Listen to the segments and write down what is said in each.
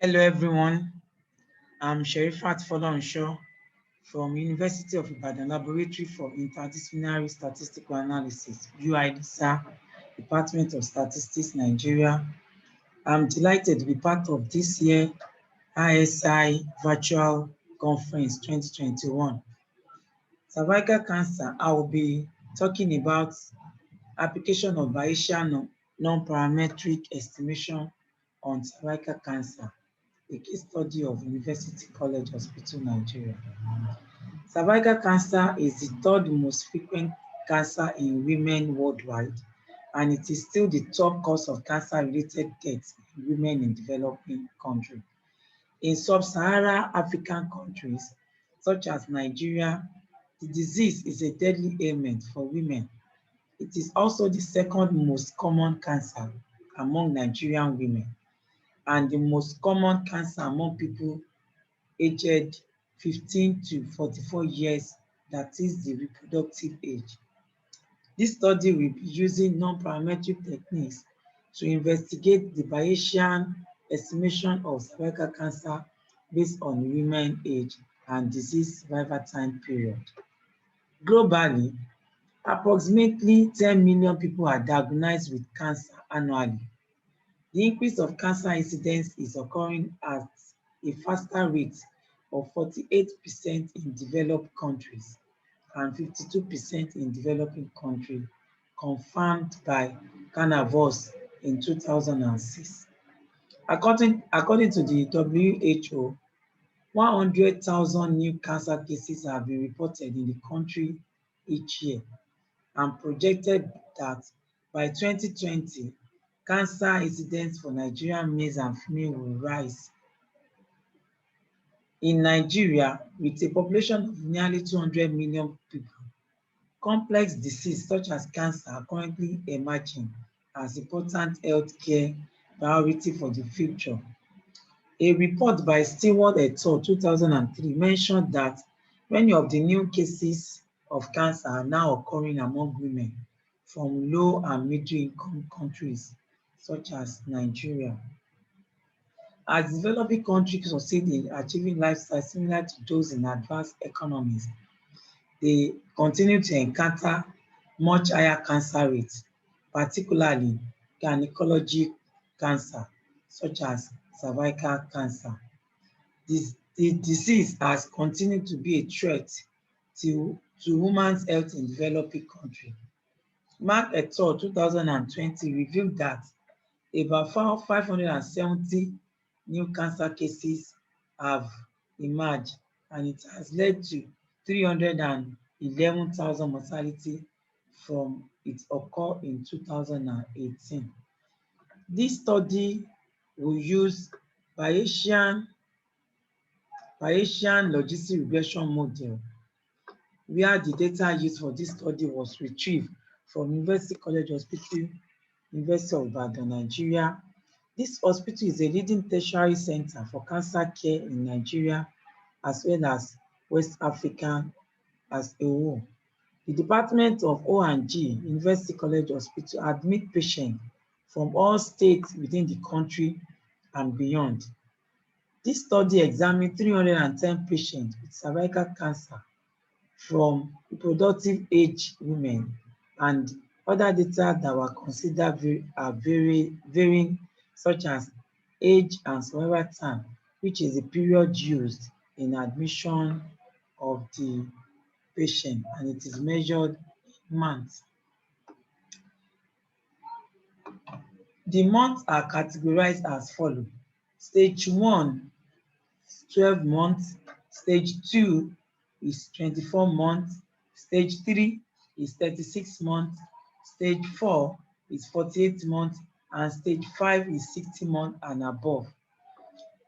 Hello everyone, I'm Sherifat Folonshaw from University of Ibadan Laboratory for Interdisciplinary Statistical Analysis, UIDSA, Department of Statistics, Nigeria. I'm delighted to be part of this year ISI Virtual Conference 2021. Cervical cancer, I will be talking about application of Bayesian non-parametric estimation on cervical cancer, a case study of University College Hospital, Nigeria. Cervical cancer is the third most frequent cancer in women worldwide, and it is still the top cause of cancer-related deaths in women in developing countries. In sub-Saharan African countries, such as Nigeria, the disease is a deadly ailment for women. It is also the second most common cancer among Nigerian women and the most common cancer among people aged 15 to 44 years, that is the reproductive age. This study will be using non-parametric techniques to investigate the Bayesian estimation of cervical cancer based on women age and disease survival time period. Globally, approximately 10 million people are diagnosed with cancer annually. The increase of cancer incidence is occurring at a faster rate of 48% in developed countries and 52% in developing countries, confirmed by Canavos in 2006. According to the WHO, 100,000 new cancer cases have been reported in the country each year, and projected that by 2020, cancer incidence for Nigerian males and females will rise. In Nigeria, with a population of nearly 200 million people, complex diseases such as cancer are currently emerging as important healthcare priority for the future. A report by Stewart et al. 2003 mentioned that many of the new cases of cancer are now occurring among women from low and middle income countries such as Nigeria. As developing countries succeed in achieving lifestyles similar to those in advanced economies, they continue to encounter much higher cancer rates, particularly gynecologic cancer, such as cervical cancer. The disease has continued to be a threat to women's health in developing countries. Mark et al. 2020 revealed that about 570 new cancer cases have emerged, and it has led to 311,000 mortality from its occur in 2018. This study will use Bayesian logistic regression model, where the data used for this study was retrieved from University College Hospital, University of Ibadan, Nigeria. This hospital is a leading tertiary center for cancer care in Nigeria as well as West Africa as a whole. The Department of O&G, University College Hospital, admit patients from all states within the country and beyond. This study examined 310 patients with cervical cancer from reproductive age women, and other data that were considered varying, such as age and survival time, which is the period used in admission of the patient, and it is measured in months. The months are categorized as follows. Stage 1, 12 months. Stage 2 is 24 months. Stage 3 is 36 months. Stage 4 is 48 months. And stage 5 is 60 months and above.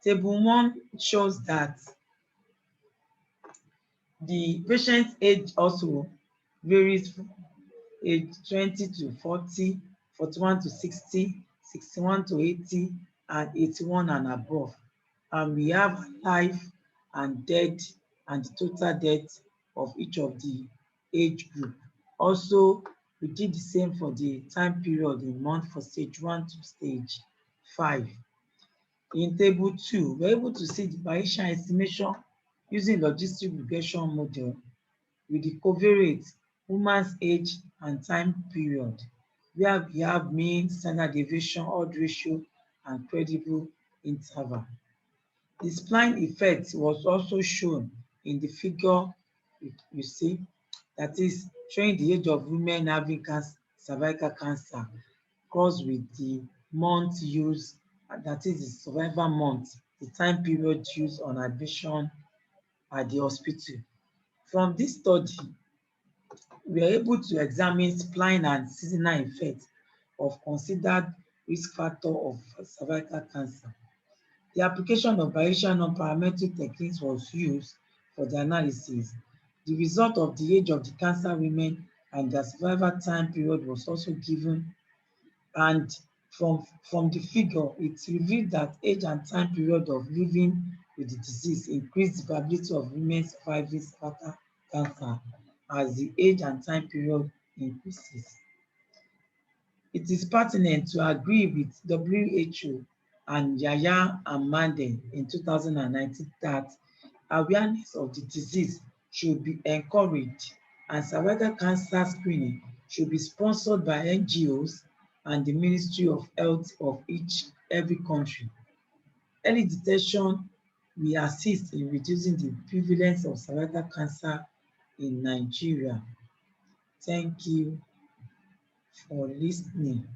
Table 1 shows that the patient's age also varies from age 20 to 40, 41 to 60, 61 to 80, and 81 and above. And we have life and death and the total death of each of the age group. Also, we did the same for the time period in month for stage 1 to stage 5. In table 2, we're able to see the Bayesian estimation using logistic regression model with the covariate, woman's age and time period, where we have mean, standard deviation, odd ratio, and credible interval. The spline effect was also shown in the figure you see, that is showing the age of women having cervical cancer crossed with the month used, that is the survival month, the time period used on admission at the hospital. From this study, we are able to examine spline and seasonal effects of considered risk factor of cervical cancer. The application of Bayesian nonparametric techniques was used for the analysis. The result of the age of the cancer women and their survival time period was also given, and from the figure, it revealed that age and time period of living with the disease increased the probability of women surviving cervical cancer as the age and time period increases. It is pertinent to agree with WHO and Yaya and Manden in 2019 that awareness of the disease should be encouraged and cervical cancer screening should be sponsored by NGOs and the Ministry of Health of every country. Early detection will assist in reducing the prevalence of cervical cancer in Nigeria. Thank you for listening.